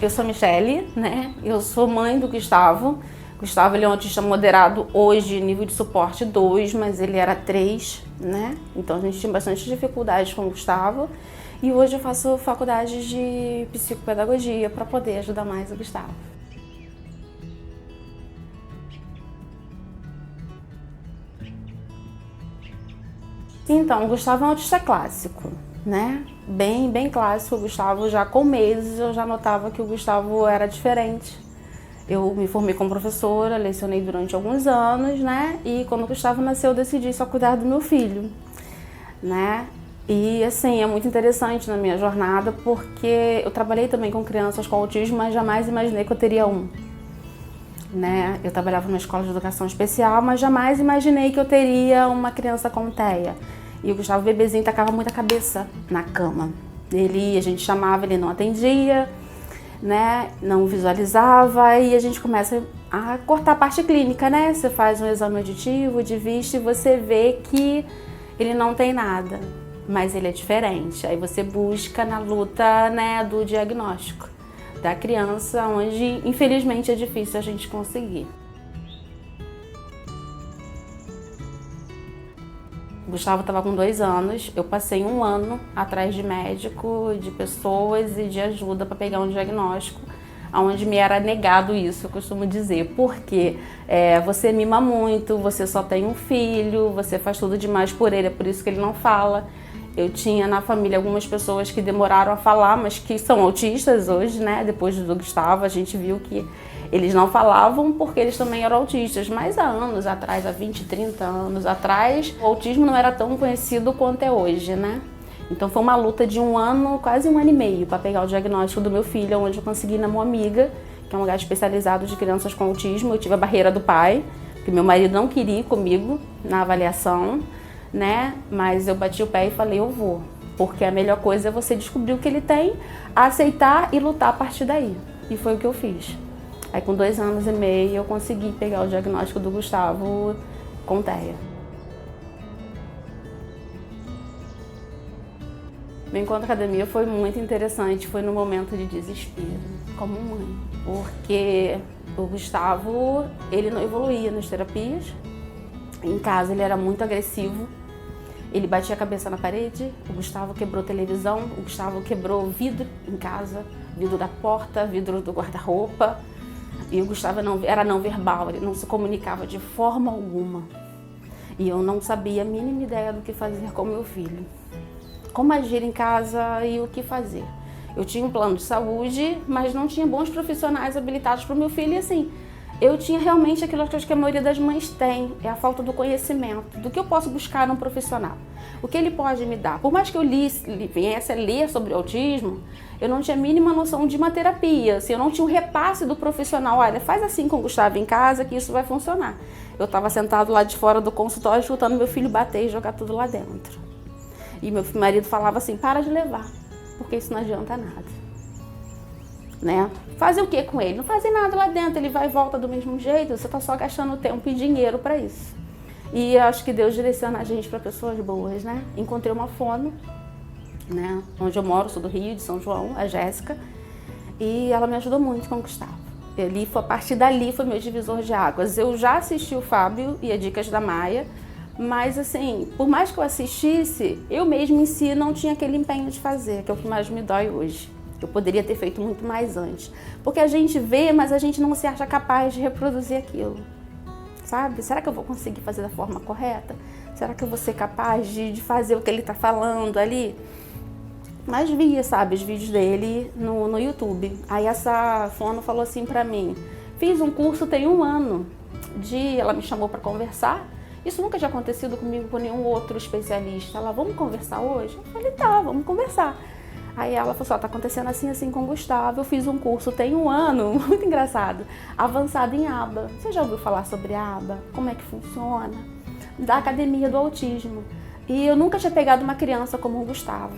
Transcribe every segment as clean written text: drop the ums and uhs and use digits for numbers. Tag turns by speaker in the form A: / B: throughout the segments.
A: Eu sou Michele, né? Eu sou mãe do Gustavo. Gustavo, ele é um autista moderado hoje, nível de suporte 2, mas ele era 3, né? Então a gente tinha bastante dificuldades com o Gustavo. E hoje eu faço faculdade de psicopedagogia para poder ajudar mais o Gustavo. Então, o Gustavo é um autista clássico, né? Bem clássico. O Gustavo, já com meses, eu já notava que o Gustavo era diferente. Eu me formei como professora, lecionei durante alguns anos, né? E quando o Gustavo nasceu, eu decidi só cuidar do meu filho, né? E assim, é muito interessante na minha jornada, porque eu trabalhei também com crianças com autismo, mas jamais imaginei que eu teria um. Né? Eu trabalhava numa escola de educação especial, mas jamais imaginei que eu teria uma criança com TEA. E o Gustavo, bebezinho, tacava muita cabeça na cama. A gente chamava, ele não atendia, né? Não visualizava, e a gente começa a cortar a parte clínica, né? Você faz um exame auditivo, de vista, e você vê que ele não tem nada, mas ele é diferente. Aí você busca na luta, né, do diagnóstico da criança, onde infelizmente é difícil a gente conseguir. O Gustavo estava com 2 anos, eu passei 1 ano atrás de médico, de pessoas e de ajuda para pegar um diagnóstico, onde me era negado isso, eu costumo dizer, porque você mima muito, você só tem um filho, você faz tudo demais por ele, é por isso que ele não fala. Eu tinha na família algumas pessoas que demoraram a falar, mas que são autistas hoje, né? Depois do Gustavo, a gente viu que eles não falavam porque eles também eram autistas. Mas há anos atrás, há 20, 30 anos atrás, o autismo não era tão conhecido quanto é hoje, né? Então foi uma luta de 1 ano, quase 1 ano e meio, para pegar o diagnóstico do meu filho, onde eu consegui na Mão Amiga, que é um lugar especializado de crianças com autismo. Eu tive a barreira do pai, porque meu marido não queria ir comigo na avaliação, né? Mas eu bati o pé e falei, eu vou, porque a melhor coisa é você descobrir o que ele tem, aceitar e lutar a partir daí. E foi o que eu fiz. Aí com 2 anos e meio eu consegui pegar o diagnóstico do Gustavo com TEA. Meu encontro na academia foi muito interessante, foi no momento de desespero, como mãe, porque o Gustavo, ele não evoluía nas terapias. Em casa ele era muito agressivo, ele batia a cabeça na parede, o Gustavo quebrou televisão, o Gustavo quebrou vidro em casa, vidro da porta, vidro do guarda-roupa. E o Gustavo era não verbal, ele não se comunicava de forma alguma. E eu não sabia a mínima ideia do que fazer com meu filho. Como agir em casa e o que fazer. Eu tinha um plano de saúde, mas não tinha bons profissionais habilitados para o meu filho, e assim, eu tinha realmente aquilo que a maioria das mães tem, é a falta do conhecimento, do que eu posso buscar num profissional, o que ele pode me dar. Por mais que eu viesse a ler sobre o autismo, eu não tinha a mínima noção de uma terapia, assim, eu não tinha um repasse do profissional, olha, faz assim com o Gustavo em casa que isso vai funcionar. Eu estava sentado lá de fora do consultório, escutando meu filho bater e jogar tudo lá dentro. E meu marido falava assim, para de levar, porque isso não adianta nada. Né? Fazer o que com ele? Não fazer nada lá dentro, ele vai e volta do mesmo jeito, você está só gastando tempo e dinheiro para isso. E eu acho que Deus direciona a gente para pessoas boas, né? Encontrei uma fono, né? Onde eu moro, sou do Rio, de São João, a Jéssica, e ela me ajudou muito com o Gustavo. A partir dali foi meu divisor de águas. Eu já assisti o Fábio e a Dicas da Maia, mas assim, por mais que eu assistisse, eu mesma em si não tinha aquele empenho de fazer, que é o que mais me dói hoje. Eu poderia ter feito muito mais antes. Porque a gente vê, mas a gente não se acha capaz de reproduzir aquilo. Sabe? Será que eu vou conseguir fazer da forma correta? Será que eu vou ser capaz de fazer o que ele está falando ali? Mas via, sabe, os vídeos dele no YouTube. Aí essa fono falou assim pra mim, fiz um curso tem 1 ano. Ela me chamou para conversar. Isso nunca tinha acontecido comigo com nenhum outro especialista. Ela, vamos conversar hoje? Eu falei, tá, vamos conversar. Aí ela falou assim, tá acontecendo assim com o Gustavo, eu fiz um curso tem 1 ano, muito engraçado, avançado em ABA. Você já ouviu falar sobre ABA? Como é que funciona? Da Academia do Autismo. E eu nunca tinha pegado uma criança como o Gustavo,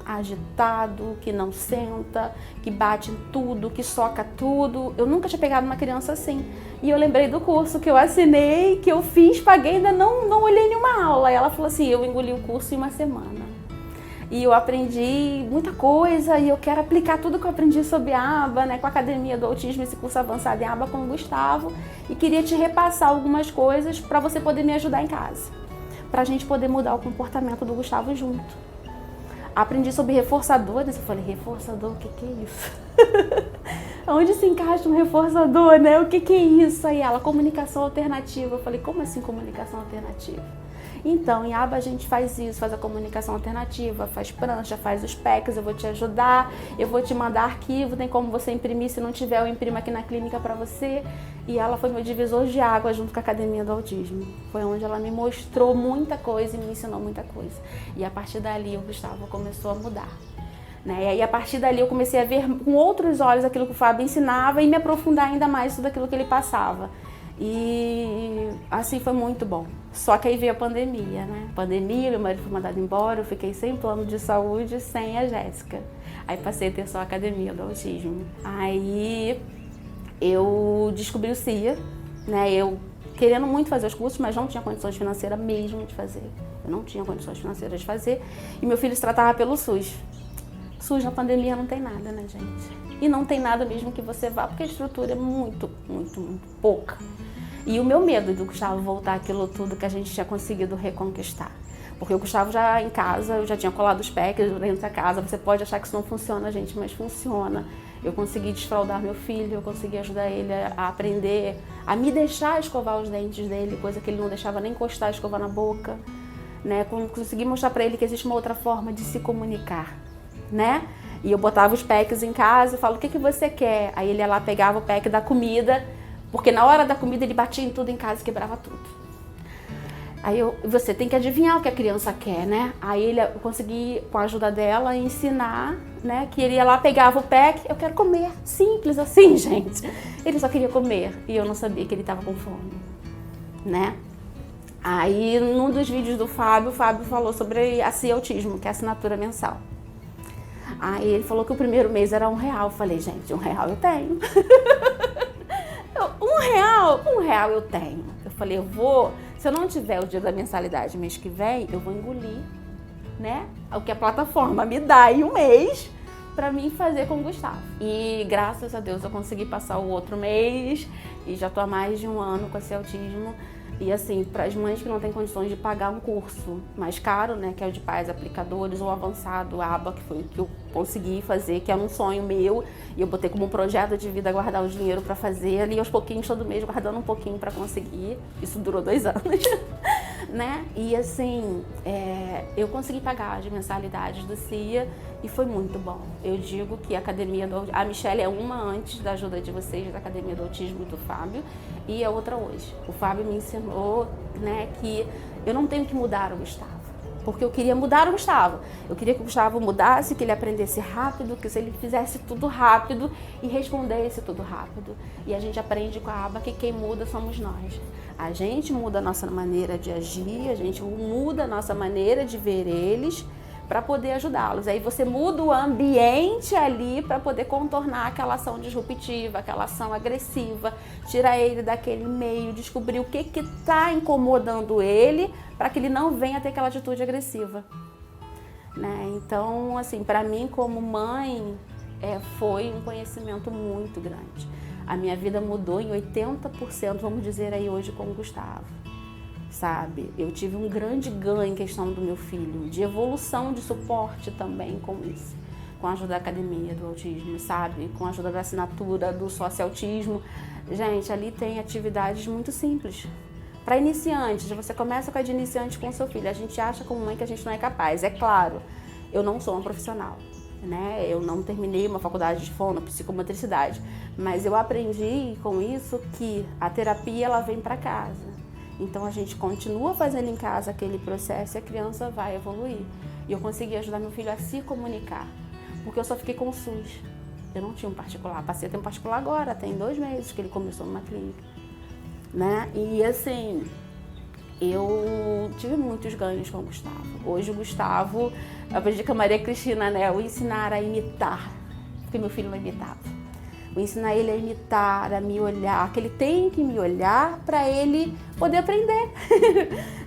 A: agitado, que não senta, que bate em tudo, que soca tudo. Eu nunca tinha pegado uma criança assim. E eu lembrei do curso que eu assinei, que eu fiz, paguei, ainda não olhei nenhuma aula. E ela falou assim, eu engoli o curso em 1 semana. E eu aprendi muita coisa e eu quero aplicar tudo que eu aprendi sobre aba, né, com a Academia do Autismo, esse curso avançado em aba com o Gustavo. E queria te repassar algumas coisas para você poder me ajudar em casa. Pra gente poder mudar o comportamento do Gustavo junto. Aprendi sobre reforçadores, eu falei, reforçador, o que é isso? Onde se encaixa um reforçador, né? O que é isso? Aí ela, comunicação alternativa. Eu falei, como assim comunicação alternativa? Então, em aba a gente faz isso, faz a comunicação alternativa, faz prancha, faz os packs, eu vou te ajudar, eu vou te mandar arquivo, tem como você imprimir, se não tiver eu imprimo aqui na clínica pra você. E ela foi meu divisor de água junto com a Academia do Autismo. Foi onde ela me mostrou muita coisa e me ensinou muita coisa. E a partir dali o Gustavo começou a mudar. Né? E aí a partir dali eu comecei a ver com outros olhos aquilo que o Fábio ensinava e me aprofundar ainda mais tudo aquilo que ele passava. E assim foi muito bom. Só que aí veio a pandemia, né? Pandemia, meu marido foi mandado embora, eu fiquei sem plano de saúde, sem a Jéssica. Aí passei a ter só a Academia do Autismo. Aí eu descobri o CIA, né? Eu querendo muito fazer os cursos, mas não tinha condições financeiras mesmo de fazer. Eu não tinha condições financeiras de fazer. E meu filho se tratava pelo SUS. SUS na pandemia não tem nada, né, gente? E não tem nada mesmo que você vá, porque a estrutura é muito pouca. E o meu medo do Gustavo voltar aquilo tudo que a gente tinha conseguido reconquistar. Porque o Gustavo já em casa, eu já tinha colado os packs dentro da casa. Você pode achar que isso não funciona, gente, mas funciona. Eu consegui desfraldar meu filho, eu consegui ajudar ele a aprender, a me deixar escovar os dentes dele, coisa que ele não deixava nem encostar a escova na boca. Né? Consegui mostrar pra ele que existe uma outra forma de se comunicar, né? E eu botava os packs em casa e falo, o que você quer? Aí ele ia lá, pegava o pack da comida, porque na hora da comida ele batia em tudo em casa e quebrava tudo. Aí você tem que adivinhar o que a criança quer, né? Aí eu consegui, com a ajuda dela, ensinar, né? Que ele ia lá, pegava o pack, eu quero comer. Simples assim, gente. Ele só queria comer e eu não sabia que ele estava com fome, né? Aí, num dos vídeos do Fábio, o Fábio falou sobre a CIA Autismo, que é a assinatura mensal. Aí ele falou que o primeiro mês era R$1. Eu falei, gente, R$1 eu tenho. R$1 eu tenho. Eu falei, se eu não tiver o dia da mensalidade mês que vem, eu vou engolir, né? O que a plataforma me dá em um mês pra mim fazer com o Gustavo. E graças a Deus eu consegui passar o outro mês e já tô há mais de um ano com esse autismo. E assim, para as mães que não têm condições de pagar um curso mais caro, né, que é o de pais aplicadores, ou avançado, aba, que foi o que eu consegui fazer, que era um sonho meu, e eu botei como um projeto de vida guardar o dinheiro para fazer, ali aos pouquinhos, todo mês, guardando um pouquinho para conseguir. Isso durou 2 anos, né? E assim, eu consegui pagar as mensalidades do CIA e foi muito bom. Eu digo que a Academia do Autismo, a Michelle é uma antes da ajuda de vocês, da Academia do Autismo do Fábio, e a outra hoje. O Fábio me ensinou, né, que eu não tenho que mudar o Gustavo, porque eu queria mudar o Gustavo. Eu queria que o Gustavo mudasse, que ele aprendesse rápido, que ele fizesse tudo rápido e respondesse tudo rápido. E a gente aprende com a aba que quem muda somos nós. A gente muda a nossa maneira de agir, a gente muda a nossa maneira de ver eles para poder ajudá-los. Aí você muda o ambiente ali para poder contornar aquela ação disruptiva, aquela ação agressiva, tirar ele daquele meio, descobrir o que está incomodando ele para que ele não venha ter aquela atitude agressiva. Né? Então, assim, para mim como mãe, foi um conhecimento muito grande. A minha vida mudou em 80%, vamos dizer aí hoje, com o Gustavo. Sabe? Eu tive um grande ganho em questão do meu filho, de evolução, de suporte também com isso, com a ajuda da Academia do Autismo, sabe? Com a ajuda da assinatura do Sociautismo. Gente, ali tem atividades muito simples. Para iniciantes, você começa com a de iniciante com o seu filho. A gente acha como mãe que a gente não é capaz. É claro, eu não sou uma profissional, né? Eu não terminei uma faculdade de fono, psicomotricidade, mas eu aprendi com isso que a terapia ela vem para casa. Então a gente continua fazendo em casa aquele processo e a criança vai evoluir. E eu consegui ajudar meu filho a se comunicar, porque eu só fiquei com o SUS. Eu não tinha um particular, passei a ter um particular agora, tem 2 meses que ele começou numa clínica. Né? E assim, eu tive muitos ganhos com o Gustavo. Hoje o Gustavo, eu aprendi com a Maria Cristina, né? O ensinar a imitar, porque meu filho não imitava. O ensinar ele a imitar, a me olhar, que ele tem que me olhar para ele poder aprender.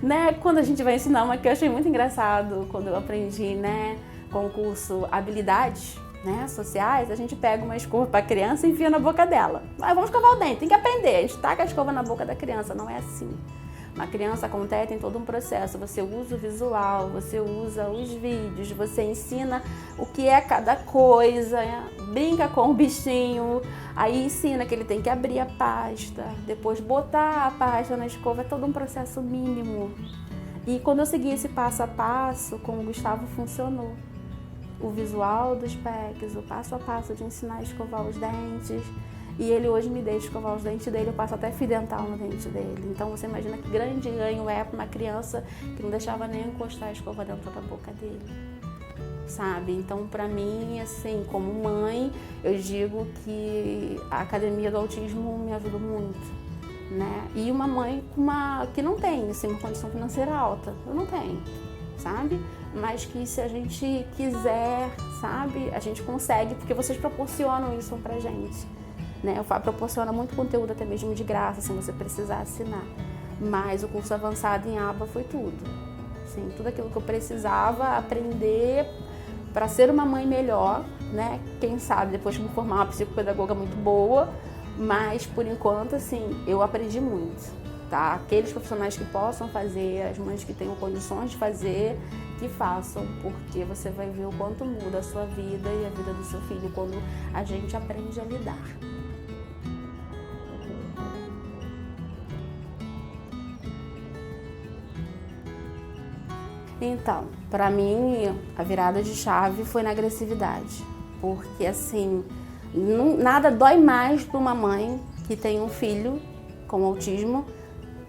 A: Né? Quando a gente vai ensinar uma que eu achei muito engraçado, quando eu aprendi, né? concurso habilidades, né, sociais, a gente pega uma escova para a criança e enfia na boca dela. Vamos escovar o dente, tem que aprender. A gente taca a escova na boca da criança, não é assim. Uma criança com TEA tem todo um processo, você usa o visual, você usa os vídeos, você ensina o que é cada coisa, brinca com o bichinho, aí ensina que ele tem que abrir a pasta, depois botar a pasta na escova, é todo um processo mínimo. E quando eu segui esse passo a passo, com o Gustavo funcionou. O visual dos PECs, o passo a passo de ensinar a escovar os dentes. E ele hoje me deixa escovar os dentes dele, eu passo até fio dental no dente dele. Então você imagina que grande ganho é para uma criança que não deixava nem encostar a escova dentro da boca dele. Sabe? Então, para mim, assim, como mãe, eu digo que a Academia do Autismo me ajudou muito, né? E uma mãe que não tem, assim, uma condição financeira alta, eu não tenho, sabe? Mas que se a gente quiser, sabe, a gente consegue, porque vocês proporcionam isso pra gente, né? O FAP proporciona muito conteúdo, até mesmo de graça, sem você precisar assinar. Mas o curso avançado em aba foi tudo. Assim, tudo aquilo que eu precisava aprender para ser uma mãe melhor, né? Quem sabe depois de me formar uma psicopedagoga muito boa, mas por enquanto, assim, eu aprendi muito, tá? Aqueles profissionais que possam fazer, as mães que tenham condições de fazer, que façam, porque você vai ver o quanto muda a sua vida e a vida do seu filho quando a gente aprende a lidar. Então, para mim, a virada de chave foi na agressividade, porque assim, nada dói mais para uma mãe que tem um filho com autismo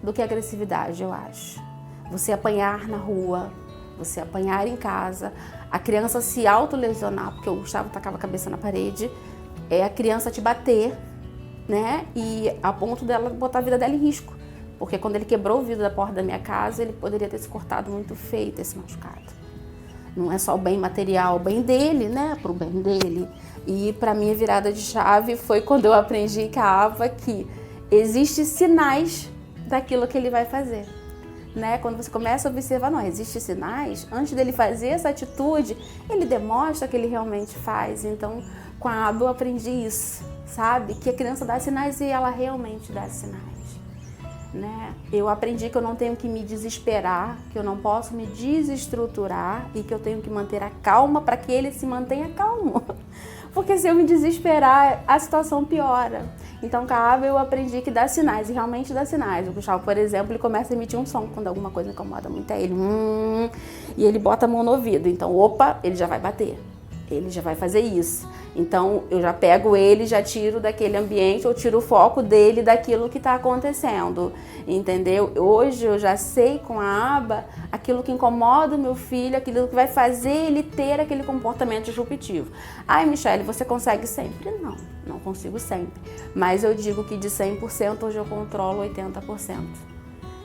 A: do que a agressividade, eu acho. Você apanhar na rua, você apanhar em casa, a criança se autolesionar, porque o Gustavo tacava a cabeça na parede, é a criança te bater, né, e a ponto dela botar a vida dela em risco. Porque quando ele quebrou o vidro da porta da minha casa, ele poderia ter se cortado muito feio, ter se machucado. Não é só o bem material, o bem dele, né? Pro bem dele. E para mim a virada de chave foi quando eu aprendi com a Ava que existem sinais daquilo que ele vai fazer. Né? Quando você começa a observar, não, existem sinais, antes dele fazer essa atitude, ele demonstra que ele realmente faz. Então, com a Ava eu aprendi isso, sabe? Que a criança dá sinais e ela realmente dá sinais. Né? Eu aprendi que eu não tenho que me desesperar, que eu não posso me desestruturar e que eu tenho que manter a calma para que ele se mantenha calmo. Porque se eu me desesperar, a situação piora. Então, com a Ava eu aprendi que dá sinais, e realmente dá sinais. O Gustavo, por exemplo, ele começa a emitir um som quando alguma coisa incomoda muito a ele. E ele bota a mão no ouvido. Então, opa, ele já vai bater. Ele já vai fazer isso. Então, eu já pego ele, já tiro daquele ambiente, eu tiro o foco dele daquilo que está acontecendo, entendeu? Hoje eu já sei com a Aba aquilo que incomoda o meu filho, aquilo que vai fazer ele ter aquele comportamento disruptivo. Ai, Michele, você consegue sempre? Não, não consigo sempre. Mas eu digo que de 100% hoje eu controlo 80%.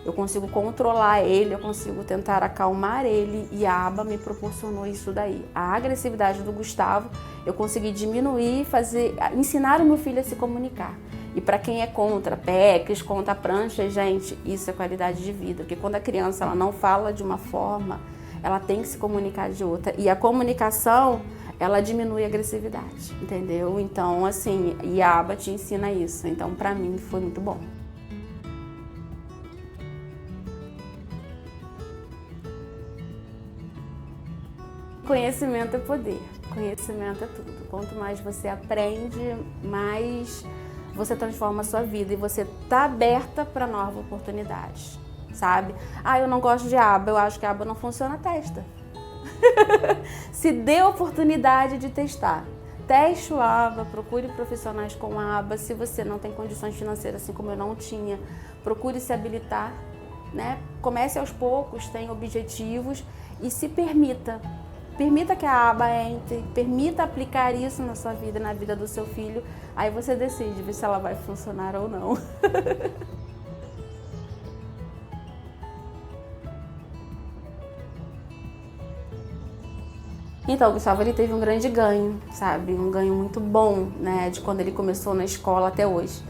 A: Eu consigo controlar ele, eu consigo tentar acalmar ele e a Aba me proporcionou isso daí. A agressividade do Gustavo eu consegui diminuir, ensinar o meu filho a se comunicar. E para quem é contra PECs, contra pranchas, gente, isso é qualidade de vida. Porque quando a criança ela não fala de uma forma, ela tem que se comunicar de outra. E a comunicação, ela diminui a agressividade, entendeu? Então, assim, e a Aba te ensina isso. Então, para mim, foi muito bom. Conhecimento é poder, conhecimento é tudo. Quanto mais você aprende, mais você transforma a sua vida e você está aberta para novas oportunidades, sabe? Ah, eu não gosto de aba, eu acho que a aba não funciona, testa. Se dê a oportunidade de testar. Teste o aba, procure profissionais com aba. Se você não tem condições financeiras, assim como eu não tinha, procure se habilitar, né? Comece aos poucos, tenha objetivos e se permita. Permita que a aba entre, permita aplicar isso na sua vida, na vida do seu filho. Aí você decide ver se ela vai funcionar ou não. Então, o Gustavo, ele teve um grande ganho, sabe? Um ganho muito bom, né? De quando ele começou na escola até hoje.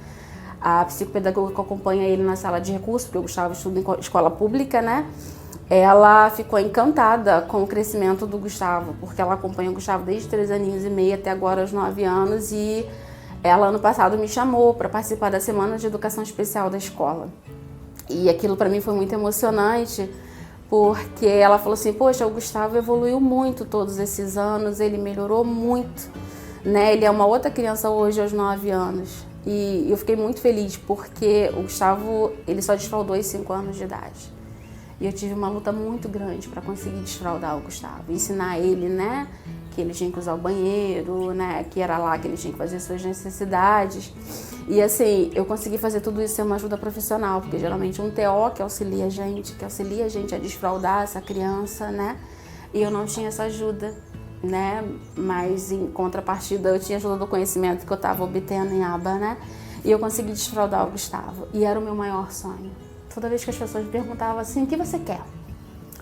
A: A psicopedagoga que acompanha ele na sala de recursos, porque o Gustavo estuda em escola pública, né? ela ficou encantada com o crescimento do Gustavo, porque ela acompanha o Gustavo desde 3 aninhos e meio até agora aos 9 anos, e ela ano passado me chamou para participar da Semana de Educação Especial da escola. E aquilo para mim foi muito emocionante, porque ela falou assim, poxa, o Gustavo evoluiu muito todos esses anos, ele melhorou muito, né? Ele é uma outra criança hoje aos 9 anos. E eu fiquei muito feliz, porque o Gustavo, ele só desfraldou aos 5 anos de idade. E eu tive uma luta muito grande para conseguir desfraldar o Gustavo, ensinar ele, né, que ele tinha que usar o banheiro, né, que era lá que ele tinha que fazer suas necessidades. E assim, eu consegui fazer tudo isso sem uma ajuda profissional, porque geralmente um TO que auxilia a gente a desfraldar essa criança, né, e eu não tinha essa ajuda, né, mas em contrapartida eu tinha ajuda do conhecimento que eu estava obtendo em aba, né, e eu consegui desfraldar o Gustavo, e era o meu maior sonho. Toda vez que as pessoas me perguntavam assim, o que você quer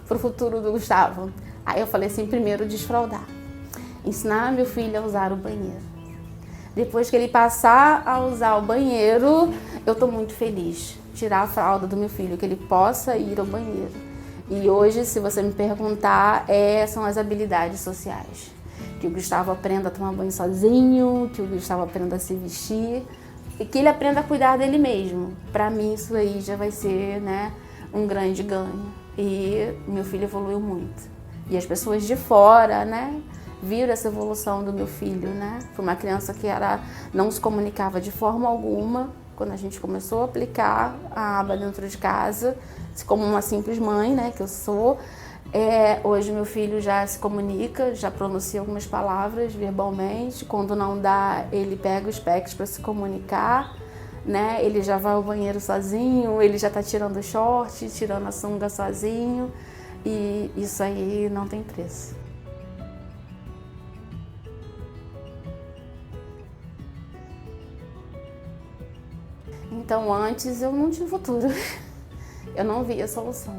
A: para o futuro do Gustavo? Aí eu falei assim, primeiro desfraldar, ensinar meu filho a usar o banheiro. Depois que ele passar a usar o banheiro, eu estou muito feliz. Tirar a fralda do meu filho, que ele possa ir ao banheiro. E hoje, se você me perguntar, são as habilidades sociais. Que o Gustavo aprenda a tomar banho sozinho, que o Gustavo aprenda a se vestir, e que ele aprenda a cuidar dele mesmo. Para mim isso aí já vai ser, né, um grande ganho. E meu filho evoluiu muito. E as pessoas de fora, né, viram essa evolução do meu filho, né? Foi uma criança que não se comunicava de forma alguma. Quando a gente começou a aplicar a aba dentro de casa, como uma simples mãe, né, que eu sou, hoje meu filho já se comunica, já pronuncia algumas palavras verbalmente. Quando não dá, ele pega os packs para se comunicar, né? Ele já vai ao banheiro sozinho, ele já está tirando o short, tirando a sunga sozinho, e isso aí não tem preço. Então antes eu não tinha futuro, eu não via solução.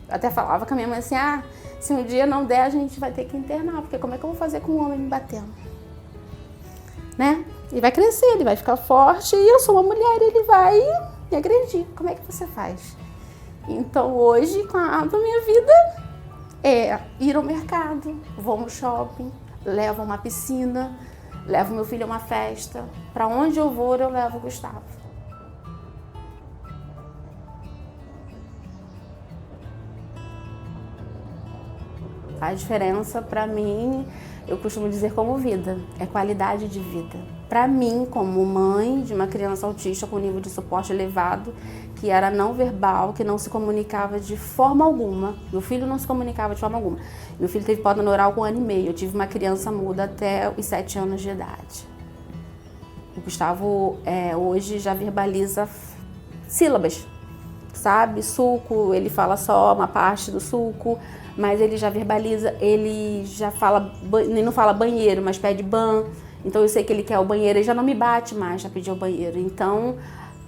A: Eu até falava com a minha mãe assim, se um dia não der, a gente vai ter que internar, porque como é que eu vou fazer com um homem me batendo? Né? Ele vai crescer, ele vai ficar forte, e eu sou uma mulher, ele vai me agredir. Como é que você faz? Então hoje, com a minha vida, ir ao mercado, vou no shopping, levo a uma piscina, levo meu filho a uma festa. Para onde eu vou, eu levo o Gustavo. A diferença para mim, eu costumo dizer como vida, é qualidade de vida. Para mim, como mãe de uma criança autista com nível de suporte elevado, que era não verbal, que não se comunicava de forma alguma, meu filho não se comunicava de forma alguma. Meu filho teve poda neural com 1 ano e meio, eu tive uma criança muda até os 7 anos de idade. O Gustavo hoje já verbaliza sílabas, sabe? Suco, ele fala só uma parte do suco, mas ele já verbaliza, ele já fala, ele não fala banheiro, mas pede ban. Então eu sei que ele quer o banheiro, ele já não me bate mais, já pediu o banheiro. Então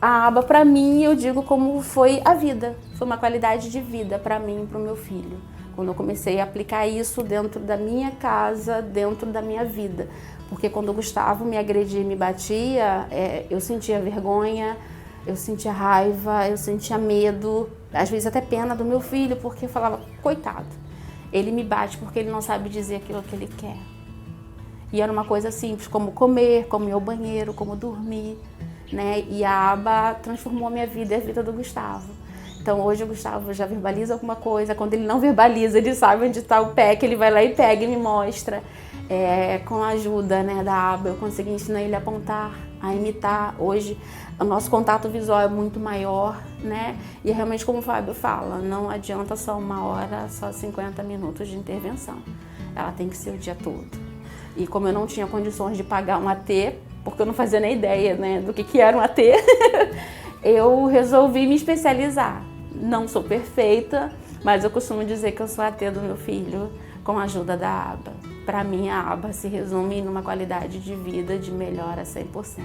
A: a aba para mim, eu digo como foi a vida, foi uma qualidade de vida para mim e para o meu filho. Quando eu comecei a aplicar isso dentro da minha casa, dentro da minha vida. Porque quando o Gustavo me agredia e me batia, eu sentia vergonha, eu sentia raiva, eu sentia medo, às vezes até pena do meu filho, porque eu falava, coitado, ele me bate porque ele não sabe dizer aquilo que ele quer. E era uma coisa simples, como comer, como ir ao banheiro, como dormir, né? E a aba transformou a minha vida e a vida do Gustavo. Então hoje o Gustavo já verbaliza alguma coisa, quando ele não verbaliza, ele sabe onde está o pé, que ele vai lá e pega e me mostra. Com a ajuda, né, da aba, eu consegui ensinar ele a apontar, a imitar. Hoje o nosso contato visual é muito maior, né? E é realmente como o Fábio fala, não adianta só 1 hora, só 50 minutos de intervenção. Ela tem que ser o dia todo. E como eu não tinha condições de pagar um AT, porque eu não fazia nem ideia, né, do que era um AT, eu resolvi me especializar. Não sou perfeita, mas eu costumo dizer que eu sou AT do meu filho com a ajuda da aba. Para mim, a aba se resume numa qualidade de vida de melhora 100%.